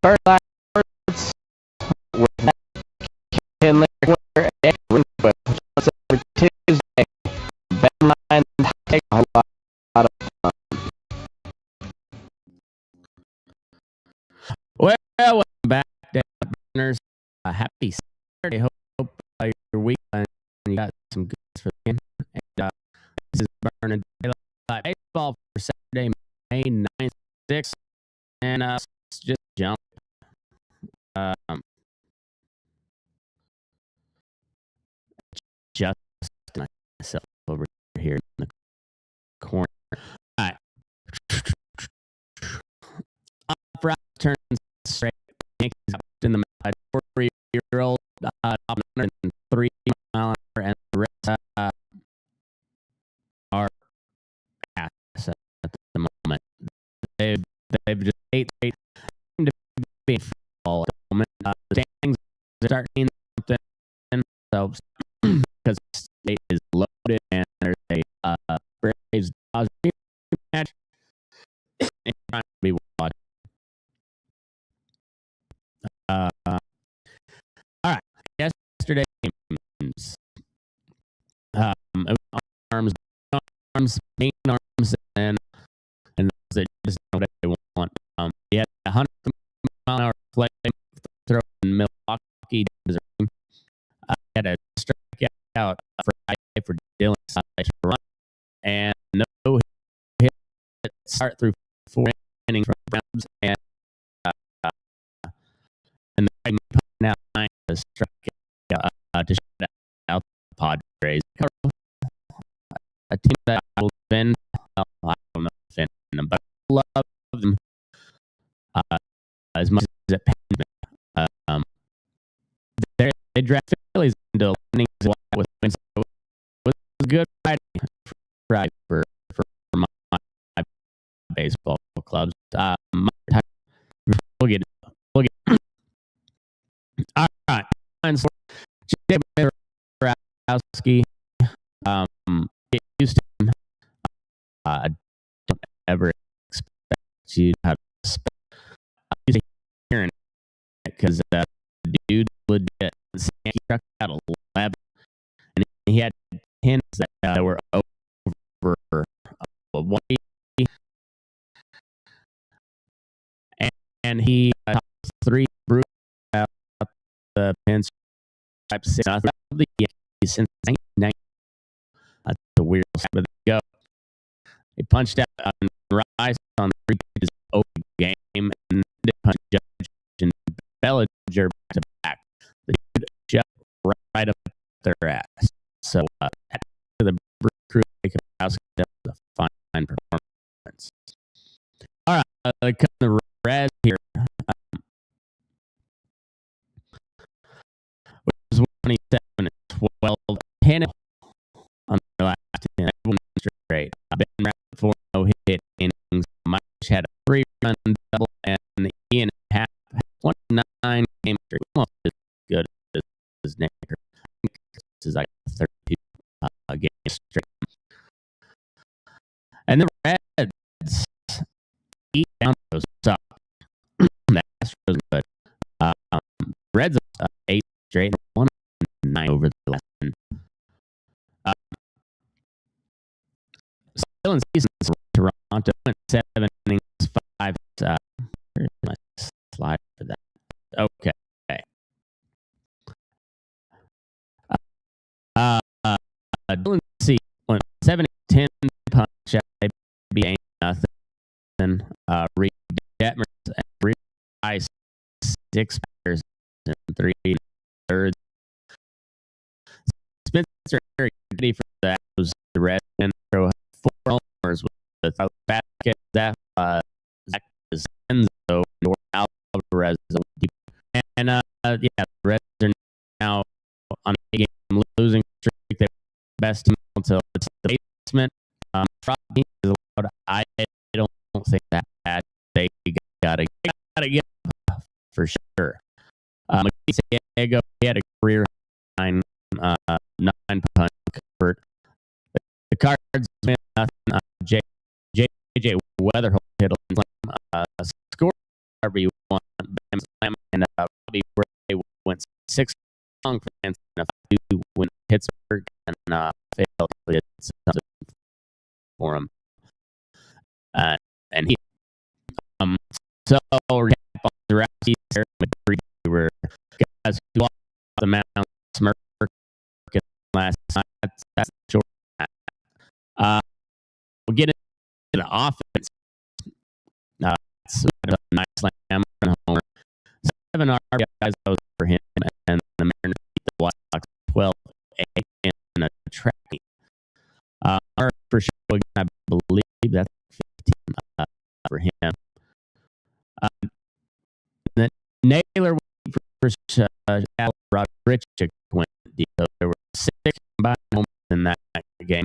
First line starts with Kinley, but over Tuesday, Ben line take a lot of fun. Well, welcome back, Burners. Happy Saturday. Hope your weekend you got some goods for the game. And, this is Burnin Daylight Baseball for Saturday, May 9th, 6th. And let's just jump. Just myself over here in the corner. All right. Friday turns straight. Yankees up in the 4-year-old, 103 mile an hour, and the rest are ass at the moment. They've just ate to be fall at the moment. The standings are starting something, so because Slate is loaded and there's a Braves Dodgers match, it's trying to be watched. All right, yesterday games. Arms, main arms, and those that just know what they want. He had 100 mile an hour flame throw in Milwaukee. Had a strikeout for Dylan run, and no hit start through 4 innings from Browns, and the now 9 to strikeout to shut out the Padres. A team that I will defend. I don't know if defend them, but I love them as much as it pains me. They draft Phillies into innings with wins. So it was good Friday for my baseball clubs. We'll get. All right. Misiorowski. Get used to him. Don't ever expect you to have to hearing it because dude legit. He struck out 11, and he had 10 that were over 1, and he tossed 3 Brewers out the pinstripe 6 of the Yankees since 1990. That's the weirdest way to go. He punched out Rice on 3 pitches open game, and then punched Judge and Bellinger back to back. The dude just right up their ass. So the crew does a fine performance. All right, come the Reds here. Which was 27 and 12, 10 on their last 10. Everyone straight. Ben Brown 4 no hit innings. Mike had a 3-run double, and Ian Happ had 29 game streak, almost as good as Nick. This is like 32 game streak. And the Reds eat down those up. The Astros, but Reds 8 straight, 1-9 over the last 10. Still in seasons, Toronto went 7 innings, 5. Where's my slide for that? Okay. Dylan C went 7-10 punch out. Be nothing. Reed Detmers and Reed Ice 6 batters and 3 thirds. Spencer Arrighetti for that was the Reds and throw 4 homers with the basket. Zach Zenzo or Alvarez. And the Reds are now on a game losing streak. They're the best team until it's the basement. Froggy is allowed. I don't think that bad. They gotta get for sure. Diego, he had a career 9 punch convert. The Cards win nothing. JJ Weatherholt hit a score however you want. 6 long for Vance enough to win Pittsburgh and failed to get something for him. And he so we're the Rockies there, McGreevy were guys who off the mound smirking last night. That's short. We'll get into the offense. It's a nice slam and homer. 7 RBIs for him, and the Mariners beat the White Sox 12-8 in a tracking. For sure, I believe that's 15 for him. Then Naylor for Arrighetti went deep. There were 6 combined homers in that game.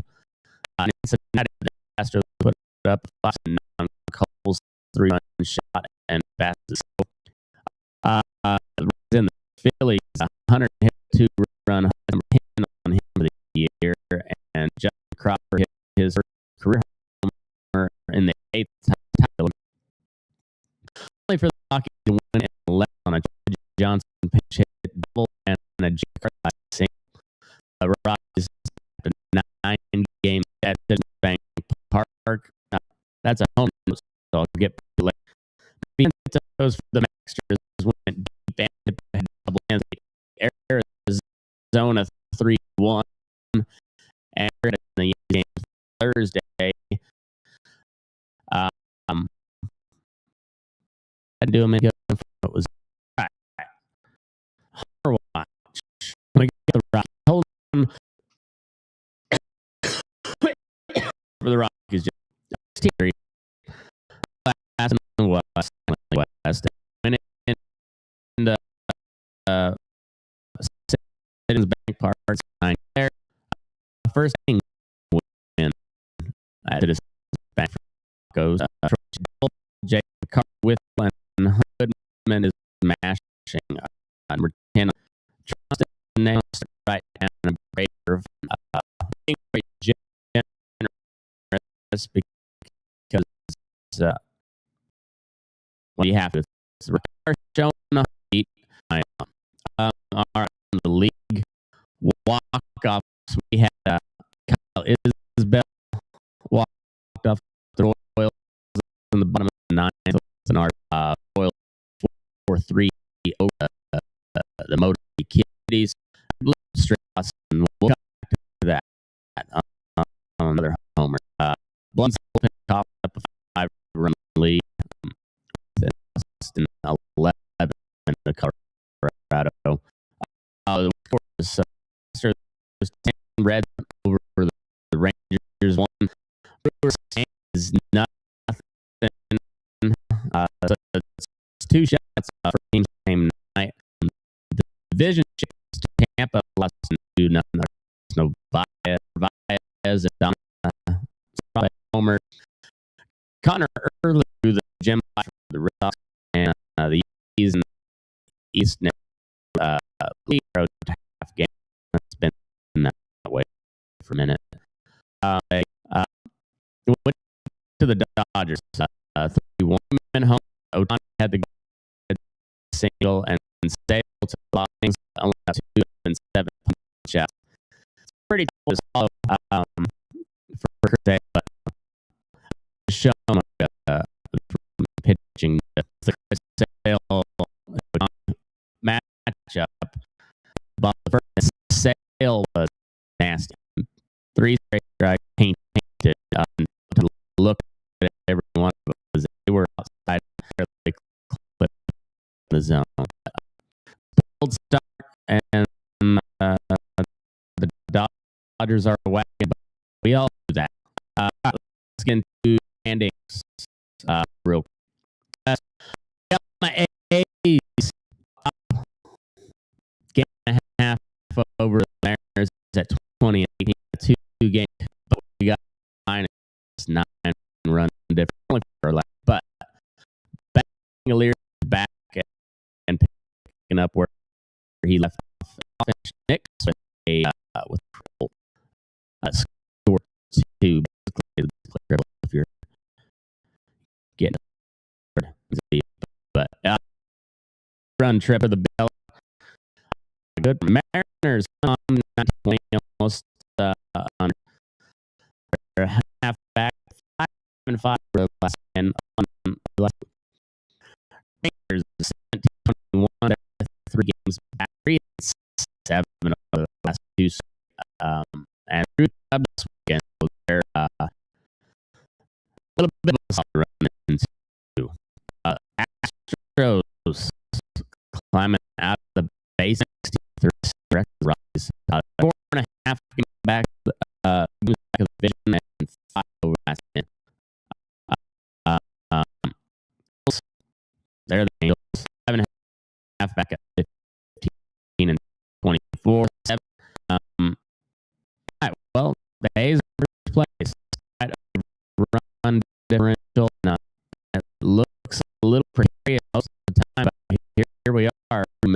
In Cincinnati, the Astros put up 5-9. Cole's 3-run shot and fastest. In the Phillies, 102 run number 10 on him for the year, and John Crawford hit his career homer in the 8th title. Only for the Rockies to win 11 on a George Johnson pinch hit double and a J. Carlisle single. The Rockies after 9 games at Bank Park. That's a home, so I'll get to it. Vientos for the Masters went deep and had double hands. Arizona 3-1, and in the game Thursday. I do them again. It was right. Homer watch. We get the Rockies. Hold on for the Rockies. Last in the West. And Citizens Bank Park sign there. First thing win at Citizens Bank goes Jake McCarthy with Goodman is mashing number 10. Trust now right down a breaker. Generous because well, you have to. Showing the heat. The league walk-offs. We had Kyle Isbel walked off the Royals in the bottom of the 9th. And our Royals 4-3 over the Motor Kitties. Strauss, and we'll come back to that on another homer. Blunt's top up a 5-run lead. Austin 11 in the Colorado. The 10 Reds over the Rangers. 1 Brewers is nothing. So it's 2 shots for teams same night. The division shifts to Tampa lost 2-0. No Baez and Donna Homer. Connor early through the gym for the Red Sox and the Yankees and East lead road to half game. It's been that way for a minute. Went to the Dodgers. 3-1 home. Otani had the single and Sale to Lockings. Only 2 and 7 punch outs. It's pretty tough to follow for Sale, but show him pitching the Sale matchup. But the first Sale was nasty. 3 strike painted to look at every one of them. They were outside the clip the zone. Bold start, and the Dodgers are whacking, but we all do that. Let's get into standings real quick. Got my A's game and a half over the Mariners at 20 and 18, 2 games, but we got -9 run difference only for left. But Bangalore is back and picking up where he left off. Knicks with a score 2. If you're getting but run trip of the bell. good. Mariners not playing almost on their half back 5-5 for the last 10 on the last Mariners 17-21. They're 3 games back, 3-7 over the last 2. And through this weekend, so they're a little bit of a solid run into Astros climbing out of the base 63 Rockies. 4.5 games back of the division and 5 over last 10. They're the Angels, 7.5 back at 15 and 24. 7. Right, well, the A's are first place. Run differential. It looks a little precarious most of the time, but here we are. And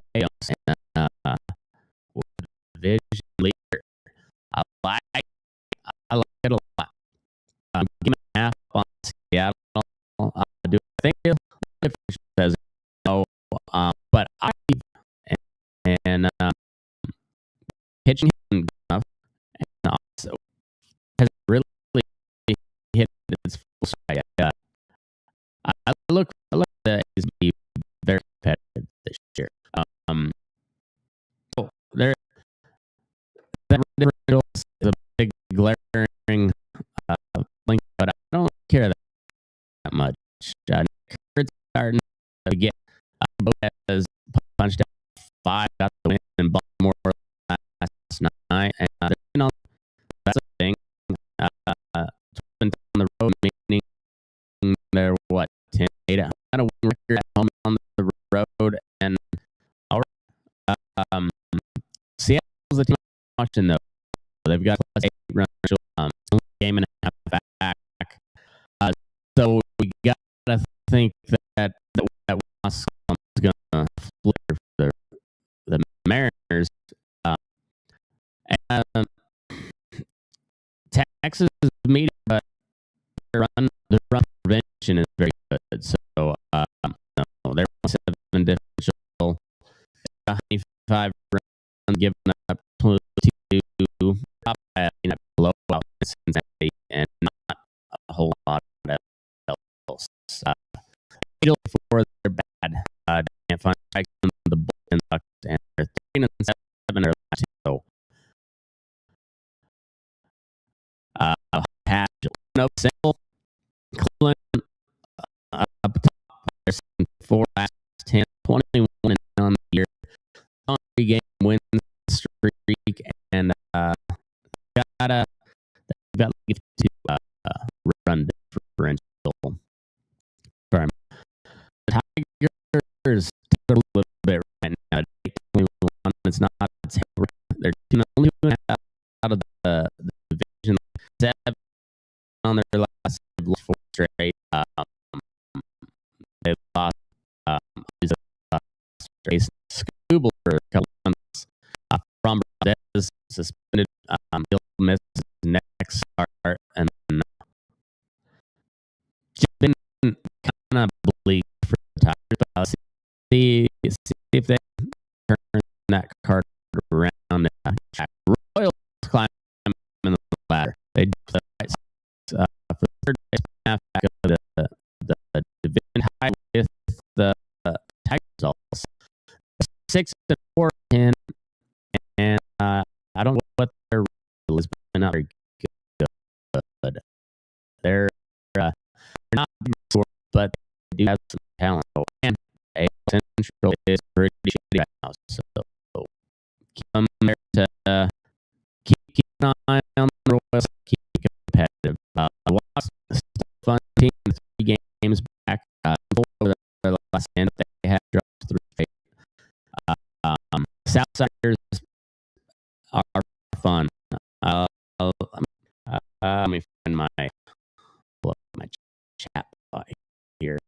division leader. I like it a lot. Give me a half on Seattle. Do I think the official says no? But I and pitching him enough, and also has really hit its full stride. I look at the A's be very competitive this year. There that differential is a big glaring link, but I don't care that much. It's starting to get both has punched out 5, got the win in Baltimore last night, and that's a thing. Down the road, meaning they're 10-8 out of win record at home on the road, and all right. Seattle's the team I'm watching though. They've got +8 run, game and a half back. So we gotta think that Wascom is gonna flip the Mariners. Texas is meeting, but the run prevention is very good. So they're 7 differential, 95 runs given up, 22 blowout in Cincinnati, and not a whole lot else. 8-4, they're bad. Can't find strikes in the bullpen, and they're 13-7 or last. So Patch, no single. Cleveland up top. There's 4 last 10, 21 and on the year. On 3-game win streak, and got to run differential. Sorry. The Tigers a little bit right now. 21. It's not. They're only out of the division. 7 on their last 4 straight. They lost Scooble for a couple months. From Valdez suspended. He'll miss his next start, and just been kind of bleak for the Tigers. But I'll see if they turn that card around. Royals climb in the ladder. They the for third base half back of the division high with the Tigers also 6-4, and I don't know what their record is, but not very good. They're not big score, but they do have some talent. And Central is pretty shitty right now, so keep them there to keep an eye on the Royals, keep competitive. Wasp is still a fun team, 3 games back. Over the last 10, they have dropped 3 straight. Southsiders are fun. Let me find my chat bot here.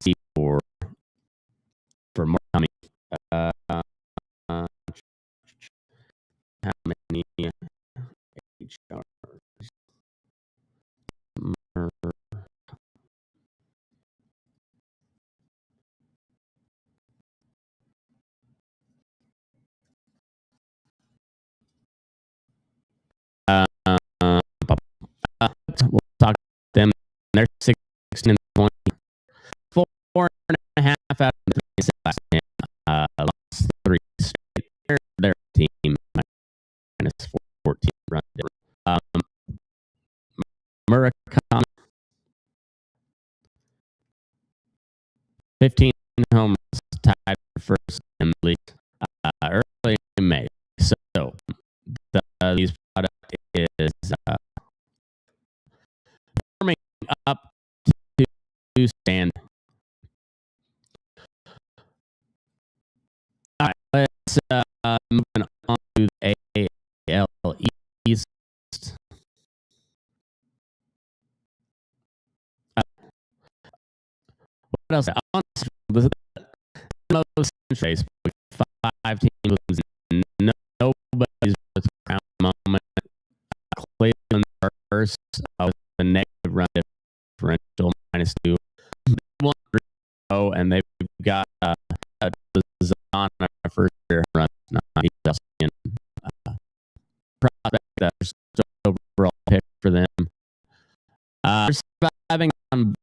See for more coming. How many they're 16 and 20. 4.5 out of the 26 last game. Lost 3 straight. Their team minus 14 run difference. Murakami, 15 homers, tied for first in the league early in May. So these product is warming up to stand. All right, let's moving on to the AL East. What else? The most Facebook, 5 teams, nobody's with crown moment. Cleveland first with a negative run differential -2. They won 3-0, and they've got on our first year run. Prospect that's overall pick for them. Surviving on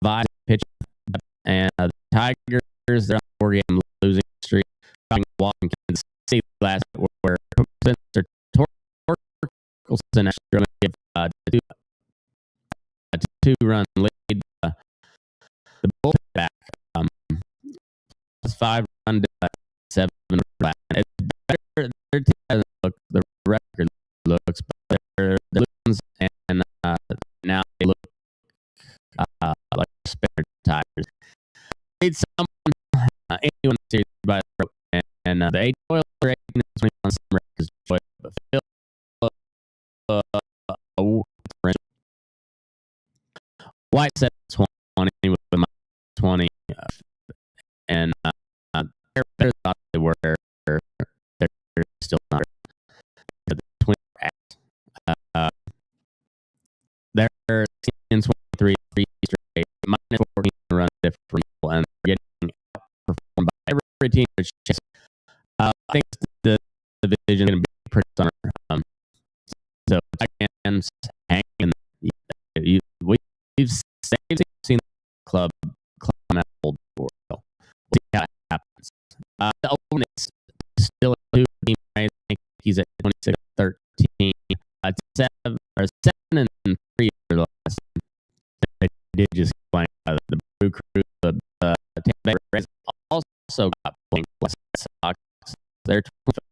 Vice pitch, and the Tigers, they're on a 4-game losing streak. Washington State last where Spencer Torkelson actually going to give a 2-run lead. The bullpen back, 5-run to 7 back. It's better. Their team doesn't look, the record looks better. They're losing, and now they look like spare tires. Need someone, anyone series by the throat, and the 8 oil rating is 21 some records, but Phil White said 20 with the 20, and they're thought they were. They're still not. The Twins they're in 23 straight, -14 run differential, and they're getting outperformed by every team. I think the division is going to be pretty summer. So Titans hanging. We've seen the club climb out old for. We'll see how it happens. The open is still a 2-team race. Yankees at 26-13. 7 and 3 for the last. They did just playing the Brew Crew. The Tampa Bay Rays also got playing West Sox. They're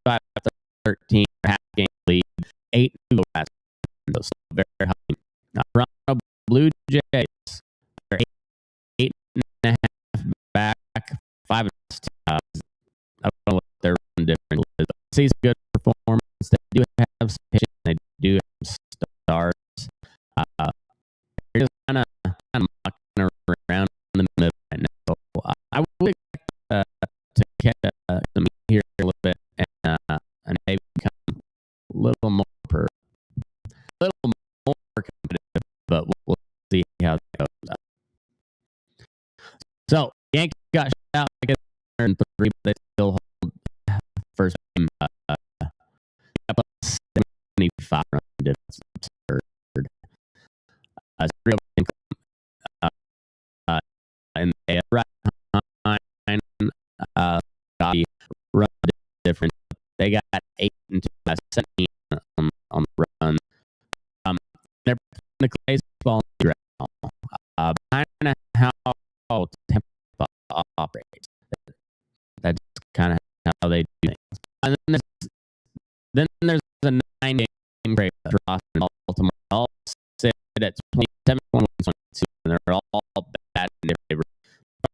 25-13, half game lead, 8-2 last. So very high. Toronto Blue Jays, they're 8.5 back, 5 I don't know what their run difference is. Sees good performance. They do have some pitching. They do have stars. They're just kind of mucking around in the middle right now. So, I would expect to catch some here a little bit and maybe become a little more competitive, but we'll see how that goes. So Yankees got shut out, I guess, in 3, but they still hold first game. 75 run difference. Absurd. Real and they right behind run difference. They got 8 and 2 last 17 on the run. They're putting the baseball on the ground. Behind how Tampa operates. That's kind of how they do things. And then there's a 9-game break draw in Baltimore. All sit at 27-1, 22, and they're all bad in their favor.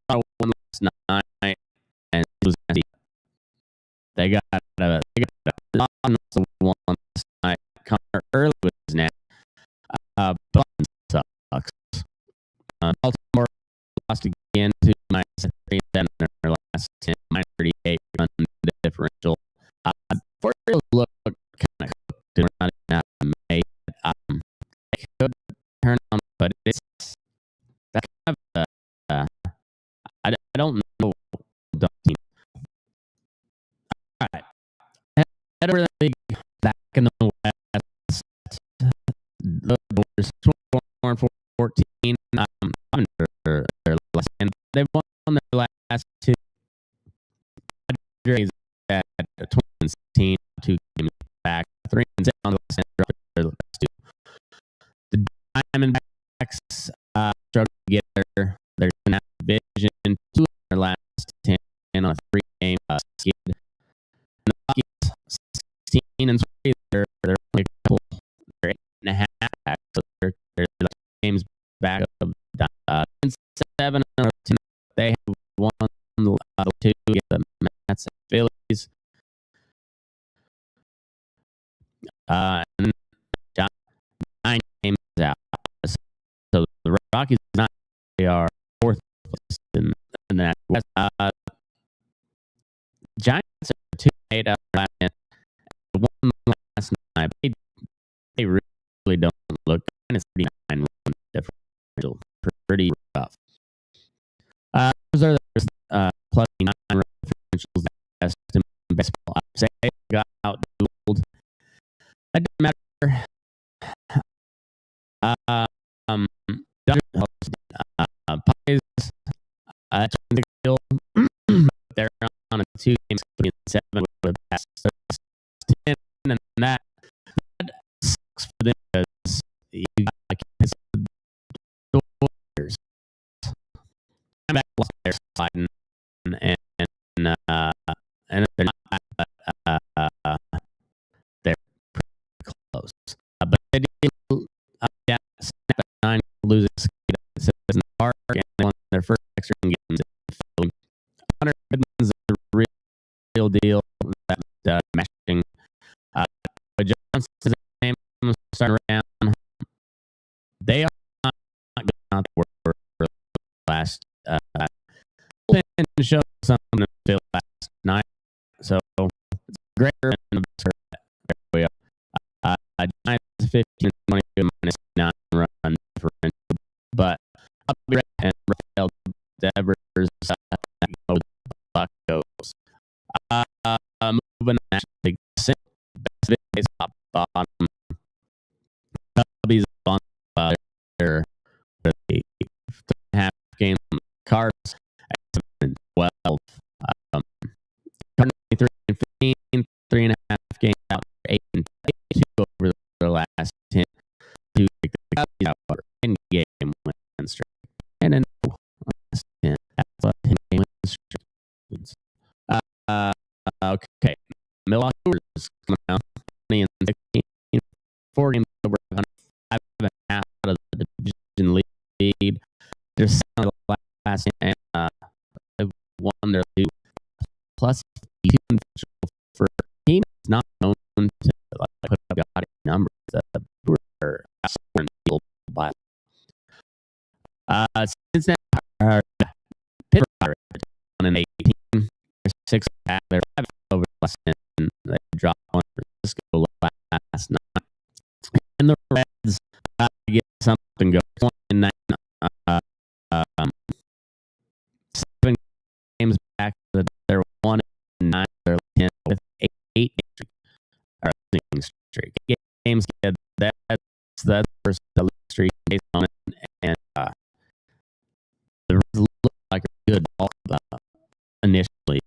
Won last night, and it was nasty. They got one last night. Connor early was nasty. Button sucks. Baltimore lost again to -3 in their last 10, -38 run differential. For real look kind of cooked. We're not even out of May. They could turn on, but it's that kind of I don't know. Team. All right, head over the league back in the West. The Brewers 24-14. They won their last two. Padres at 2016, 2 games back, 3-7 on the last their last two. The Diamondbacks struggled to get their division, 2 in their last 10 on a 3-game skid. And the Rockies 16-3. They're only a couple. They're 8.5 back, so they're like games back of 7 on 10. They have won the 2 against the Mets and Phillies. And 9 games out. So the Rockies they are 4th place in that West. Giants are 2-8 out of 10. Won last night. They really don't look kind of 39 run differential. Pretty rough. Those are plus 9 run differentials the best in baseball. I say got outdueled. That didn't matter. Padres they're on a 2-game 3-7 with the past 10, and that sucks for them because you got the Warriors. I'm back there sliding, and they're not, but they're pretty close. But they did snap at 9, lose it in the park, and they won their first extra games in Philly. Hunter Goodman's a real deal. That matching. But Johnson's name starting around. They are not good out there for the last. Bullpen showed something to feel last night, so it's great. Giants 15-22 minus 9 run differential, but I'll be right and Rafael Devers with Buccos. Moving actually best base top bottom. Cubbies on their 3.5 game Cards at 7-12. Cardinals 3-15, 3.5 games out, 8-2 over the last 10 to take the Cubbies out for 10-game win streak. And then last 10 after 10-game win streak. Okay. Milwaukee Brewers coming out 20-16, 4 games over 5.5 out of the division lead. They're second the last and they've won their 2 plus 52 for a team that's not known to put up gaudy numbers. The Brewers are outscoring people by Cincinnati Pittsburgh 1-18. 6 back. They're 5 over last and they dropped 1 for Francisco last night. And the Reds get something going. 29, 7 games back. They're 1-9. They're 10 with 8 streak. 8 games. That's the first streak based on it. And the Reds look like a good ball initially.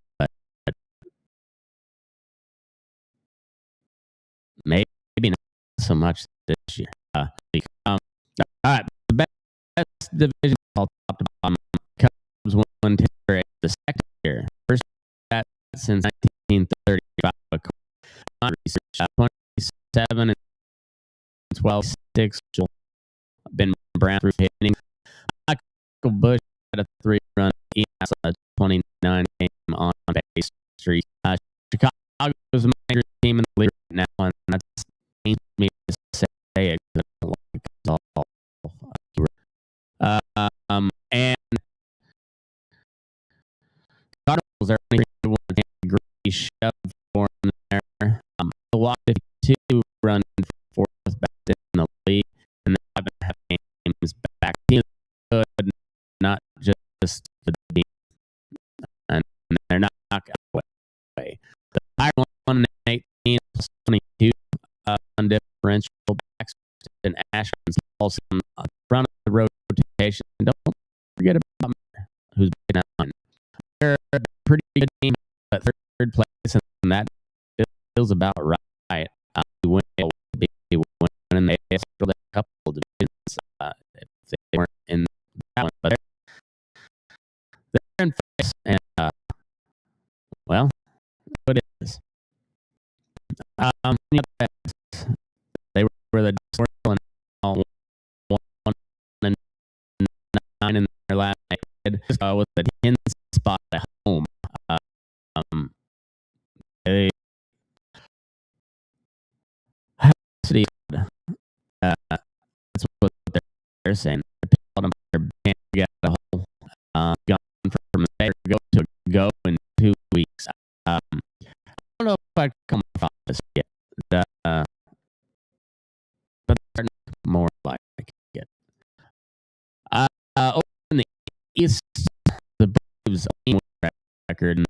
Maybe not so much this year. All right, the best division all top to bottom. Cubs won 10 the second year. First that since 1935. Research 27 and 12, 6. Ben Brown through hitting. Michael Bush had a 3-run ES, a 29 game on base streak. Chicago was a major team in the league right now, and that's me to say it. And Cardinals are only 3-1. McGreevy shoved for them there. Milwaukee 52 run 4th best in the league, and they 5.5 games back. Team good, not just the team, and they're not away. The Pirates 1-18 plus 22 undifferential backs and Ashman's also on front of the rotation. Don't forget about who's pretty good team, but third place, and that feels about right. We win in the AFC, a couple of divisions if they weren't in that one, but they're in first, and well, what it is. They were the swirl and all 1-9 in their last night with the 10 spot at home. They that's what they're saying. They're get a whole gone from there go in 2 weeks. I don't know if I'd come across this yet, but they're more like it. Over in the East, the Braves record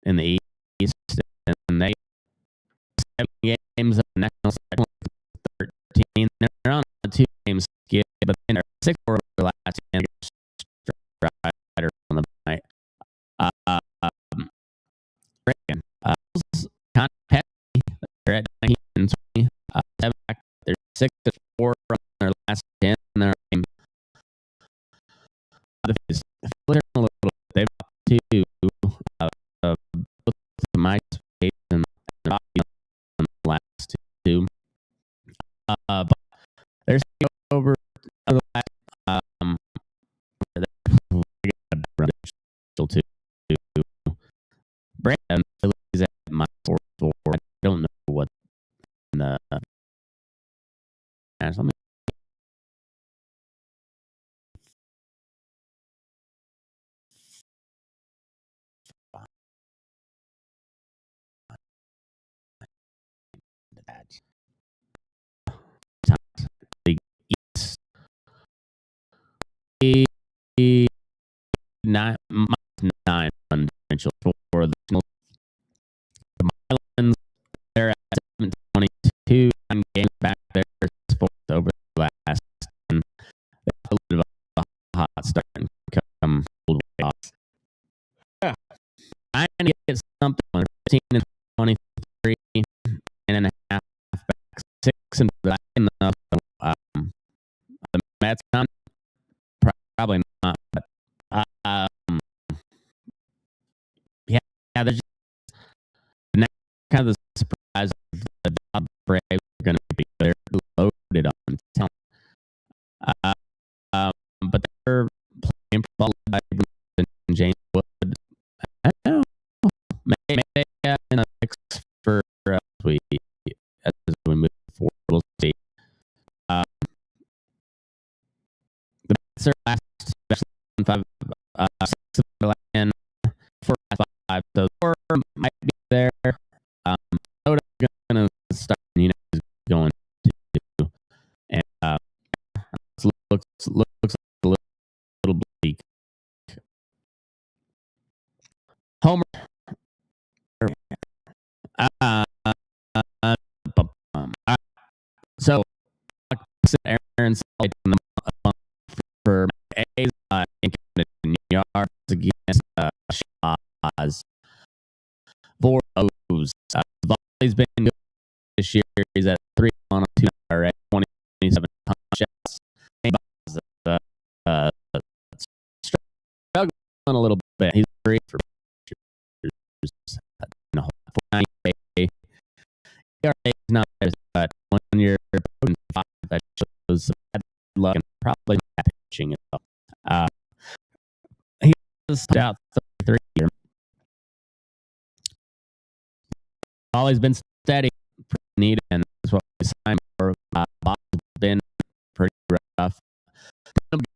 in the East, and they 7 games of national second 13. They're on a 2-game skid, but they're 6 over the last 10 rider on the night. Kind of petty. They're at 19 and 20. They're 6-4 from their last 10. They're a little bit. They've got 2 both my space and Rockies on the last 2. But there's over the last still 2. Brandon is at my 4-4. I don't know what the let me nine run differential for the Marlins. They're at 7-22. 9 games back there. Sports over the last 10. They have a little bit of a hot start and come old way off. Yeah. I need to get something on 15 and 23 and a half back 6 and back in the Mets. Probably not, but yeah, there's just kind of the surprise of the Braves are going to be they're loaded on talent. But they're playing followed by James Wood. I don't know, maybe in a mix for as we move forward. We'll see. The Mets are last. 5, 6 and 4, 5. Those 4 might be there. Soda's going to start. Going to, and looks like a little bleak. Homer. So, Aaron's for A's yards against Shaw's 4 O's. Volley's been good this year. He's at 3 on 2 at 27 shots. Struggling a little bit. He's 3 for not there, but when you're 5, that shows bad luck and probably bad pitching as well. He was out 33 here. Always been steady, pretty neat, and that's what we signed for. Bob's been pretty rough.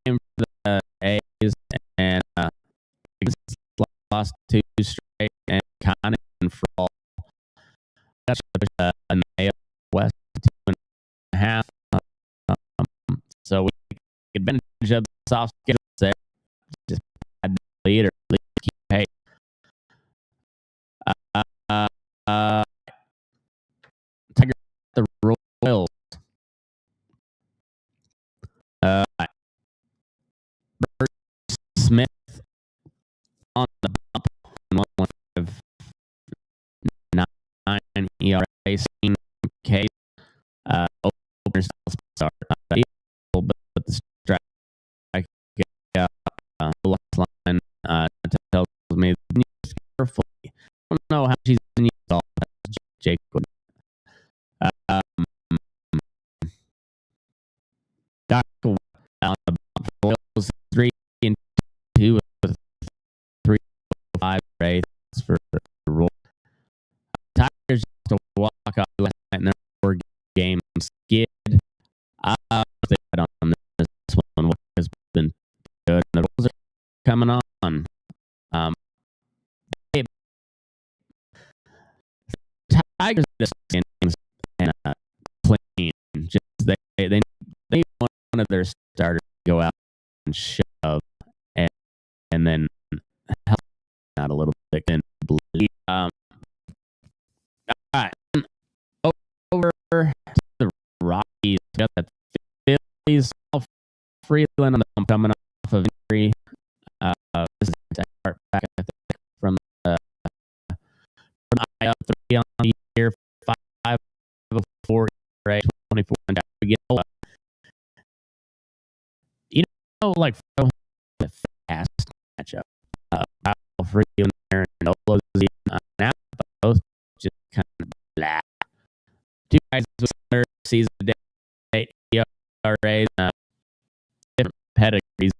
Game for the A's, and lost 2 straight, and kind of in for all. That's an AL West 2.5. So we take advantage of the soft schedules there. Just had the lead or at least keep pace. Tiger the Royals. Smith on the bump in 1 start not ideal, but the strike last line tells me carefully. I don't know how she's been used all that. Jake Goodman. Royals 3-2 with 3-5 rates for the roll. Tigers just to walk off last night in their 4-game skid. They had on this one has been good. And the Royals are coming on. Tigers just innings and clean. Just they need one of their starters to go out and shove and then help out a little bit and bleed. All right. Over to the Rockies. Got that Phillies Freeland on the coming off of injury. This is the start back, I think, from IL 3 on the year, 5 of 4, right? 24 and down. You know, like the fast matchup. Freeland there and Olo's now both just kind of blah. Two guys with their season to date ERAs, different pedigrees.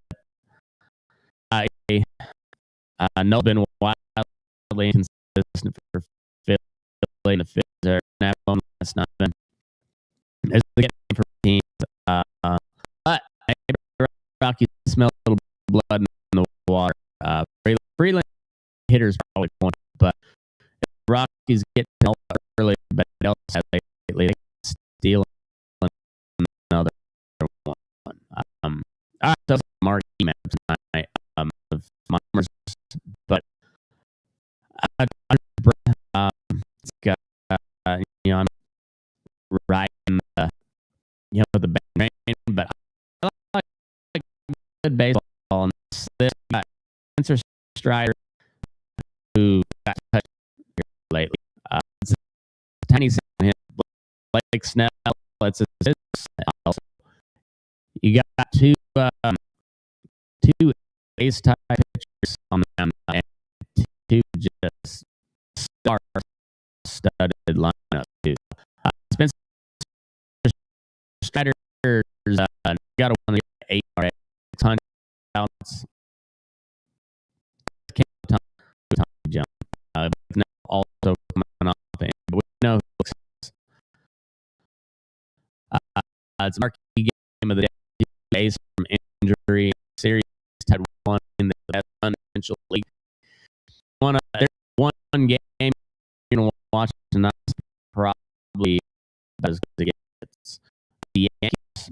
No been wildly inconsistent for Philly in the fifth or now. That's not been as the game for teams. But Rockies smell a little blood in the water. Freeland hitters probably point, but if the Rockies get help early, but else lately they can steal another one. I thought Marquee maps tonight of Mummers, but it's got I'm riding the bang, but I like good baseball and this guy Spencer Strider who got touched lately. It's a tiny hit like Snell. It's also you got two ace type pitchers on them and two just star-studded lineup too. Spencer Strider's got a 1.8 ERA, 600 outs. Jump. Now also coming off, and we know it's Marquee game of the day. Days from injury, series had one in the financial league. There's one game you're gonna watch tonight. Probably as good as it gets. The Yankees,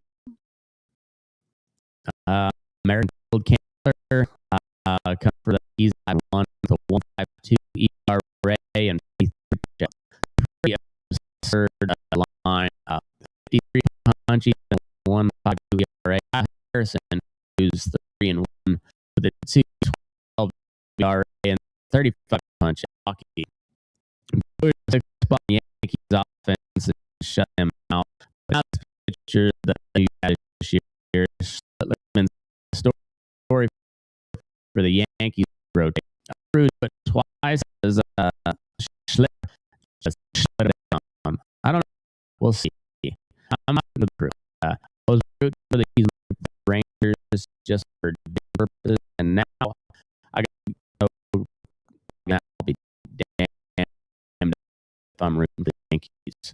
American Field Kessler, come for the East. I won the 1.52 ERA and 53 pretty absurd line. 53 punchy and 1.52 ERA. Harrison, who's 3-1 with a 2.12 ERA and 35 punch hockey. Yankees offense shut him out. But now this picture that you had this year, Schlittler story for the Yankees rotate. But twice as Schlittler just shut it down. I don't know. We'll see. I'm not going to prove. I was rooting for the Rangers just for purposes, and now I got to I'll be damned if I'm rooting for the Yankees.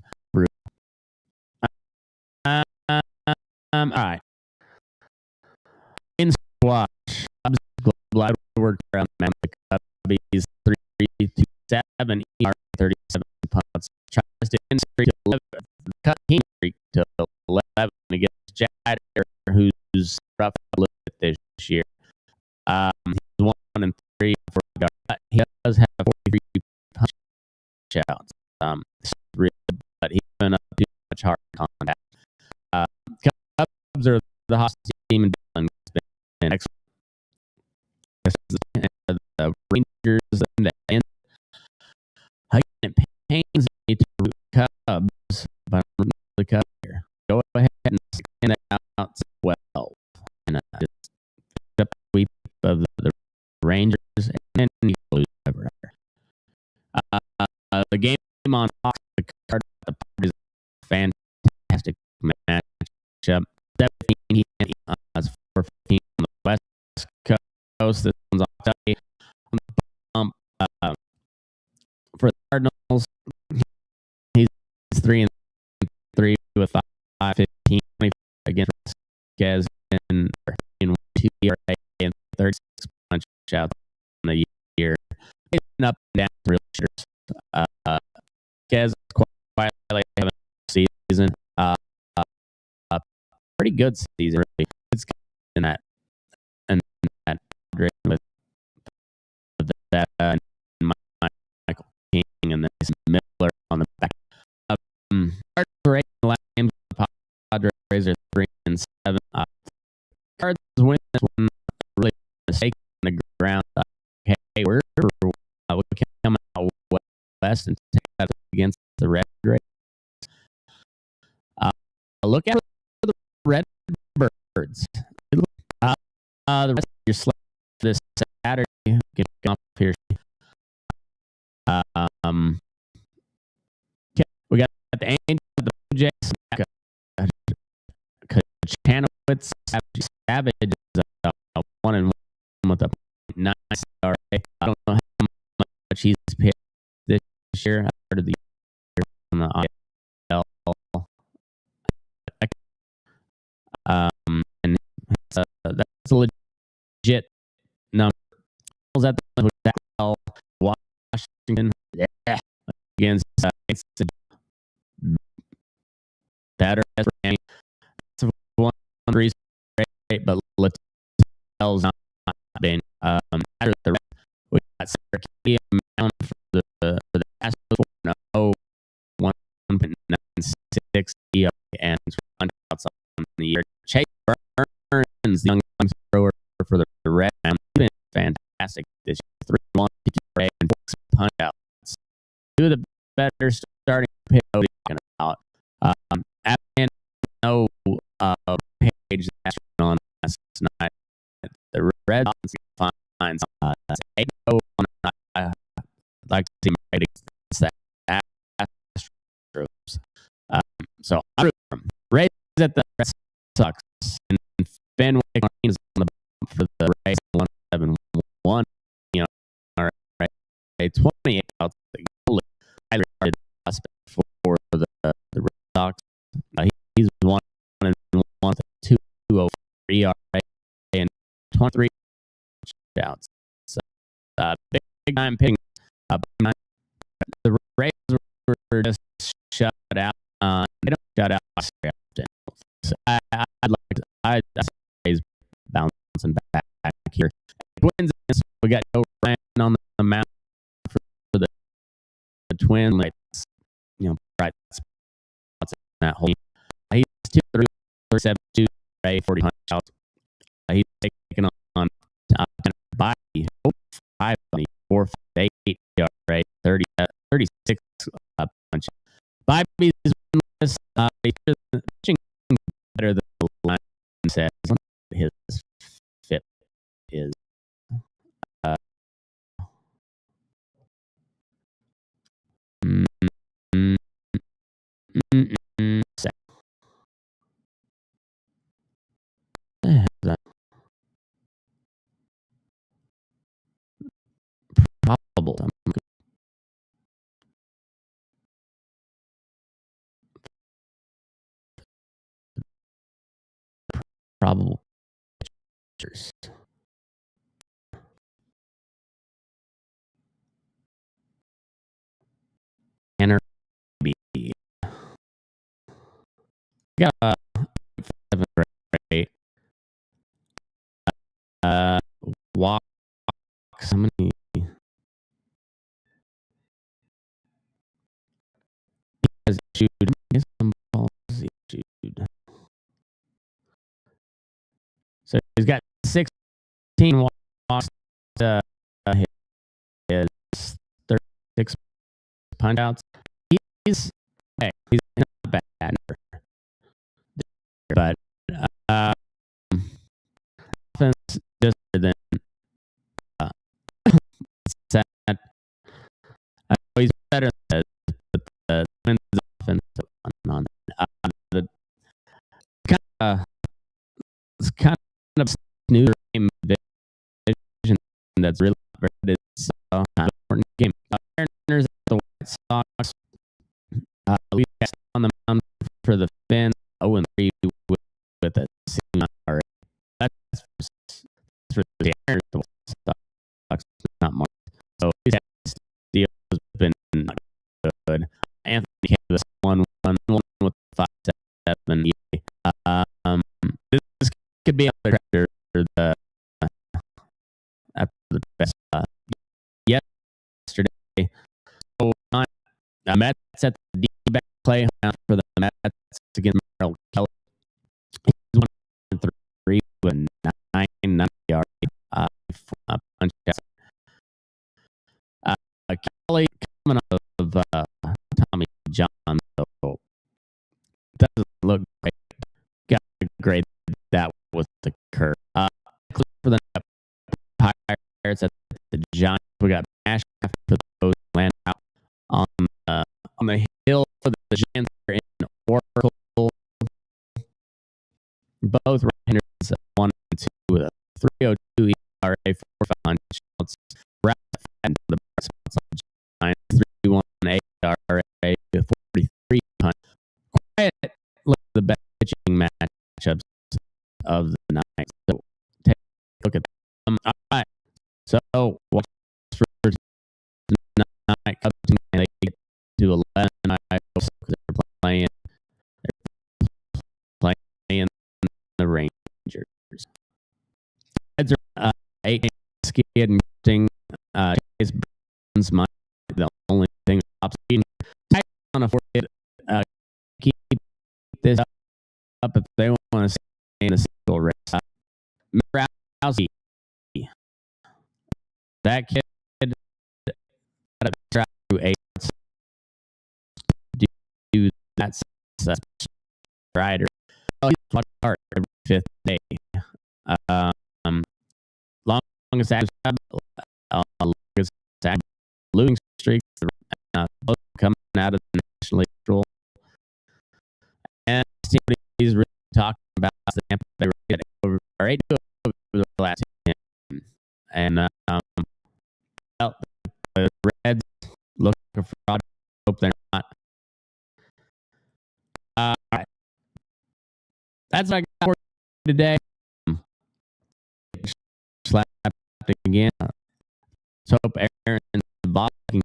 All right. In squash, I'm glad we worked around the Cubbies 3.27 ER 37 punts. Tries to end streak to 11. Cut team streak to 11 against Jader, who's rough a little bit this year. He's 1-3 for guard. He does have 43 punch outs. But he's been up too much hard contact. Cubs are the hottest team in Dylan. And excellent. The Rangers and the end. It pains me to root Cubs, but I'm rooting for the Cubs here. Go ahead. on Fox, the Cardinals, the Padres, fantastic matchup. 17 is 4-15 on the West Coast. This one's on Sunday. On the bump, for the Cardinals, he's 3-3 with 5.15 against Vasquez in 2 ERA and 36 punch outs in the year. He's been up and down real hitters. Vasquez quietly having a season. Pretty good season, really. It's in that with that Michael King and then Miller on the back. The last games of the Padres are 3-7. Cards win this one, really mistake on the ground. Hey, we can come out west and take that against the Red Rays. Look out for the Red Birds. The rest of your slate this Saturday, get off here. We got the Angels, the Blue Jays, Kachanowicz, Savage is 1-1 with a 9 ERA. I don't know how much he's pitched this year. I started the year on the IL. And that's a legit number. At the Washington, against better that's one reason, but Littell's not been after the rest. We got Marquee amount for the Astros 1.96 ERA and outs on the year. Chase Burns, the young thrower for the Red, been fantastic this year. 3-1 ERA and 4 punch outs. Two of the better starting pitch about. And no page on last night. The Red Sox finds I'd like to see my ratings that Astros. So I'm Rays at the Red Sox and Fenway is on the for the Rays 1-7-1. You know, all right, 28 outs. I regarded prospect for the Red Sox. He's 1-1 with a 2.03 ERA and 23 outs. So big time pitching. The Rays were just shut out. They don't shut out often. So I'd Rays bouncing back here. Twins. We got Joe Ryan on the mound for the Twins. Like, bright spots in that whole. He's 2-3, 7-2, 40 punch outs. He's taking on Bobby 5-4-8 ERA, 36 punch. Bobby's pitching better than the line says. His fit is probable. Probable pictures. Enter B. Got 7 rate. Walks. How many? Has issued. I guess some balls issued. So he's got 16 walks. His 36 punch outs. He's not bad, but offense just better than set. He's better than it's kind of new game division that's really it's an important game. Mariners at the White Sox. We got on the mound for the Fin 0-3 with a CR. That's for the Mariners. The White Sox, not much. So his deal has been not good. Anthony came to this 1-1 with 5-7. This could be another tractor for the after the best yesterday. So Mets at the D-back play for the Mets against Merrill Kelly. He's 1-3 with 9 yards. Punch Kelly coming off of Tommy John, so doesn't look great. Got to grade that with the curve. For the Pirates at the Giants, we got Nash for those land out on the hill for the Giants in Oracle. Both right-handers 1 and 2 with a 3.02 ERA, 4.5 shots. Right and the spots on the Giants 3.18 ERA, 43 punch. Quiet, look at the best pitching matchups of the night. So take a look at them. All right. So watch for tonight. Cubs and they get to 11 tonight because they're playing the Rangers. Reds are 8 games skid and getting Chase Burns might be the only thing stops being on a 4 keep this up if they want to stay in the single race. Misiorowski, that kid got to try through 8 do that rider. Oh, he's much hard every 5th day. Longest losing streak, both coming out of the National League role. And he's really talking about the Tampa Bay Rays over the last game. And well, the Reds looking for fraud. Hope they're not. All right. That's what I got for you today. Slapped again. So hope Aaron involving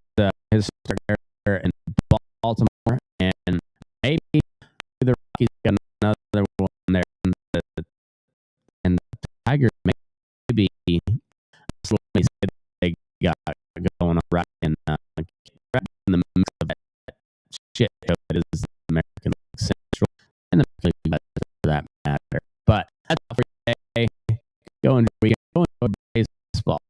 his career in Baltimore, and maybe the Rockies got another one there, and the Tigers maybe they got going on right in the mix of that shit show that is the American League Central and the American League West for that matter. But that's all for today. Go enjoy days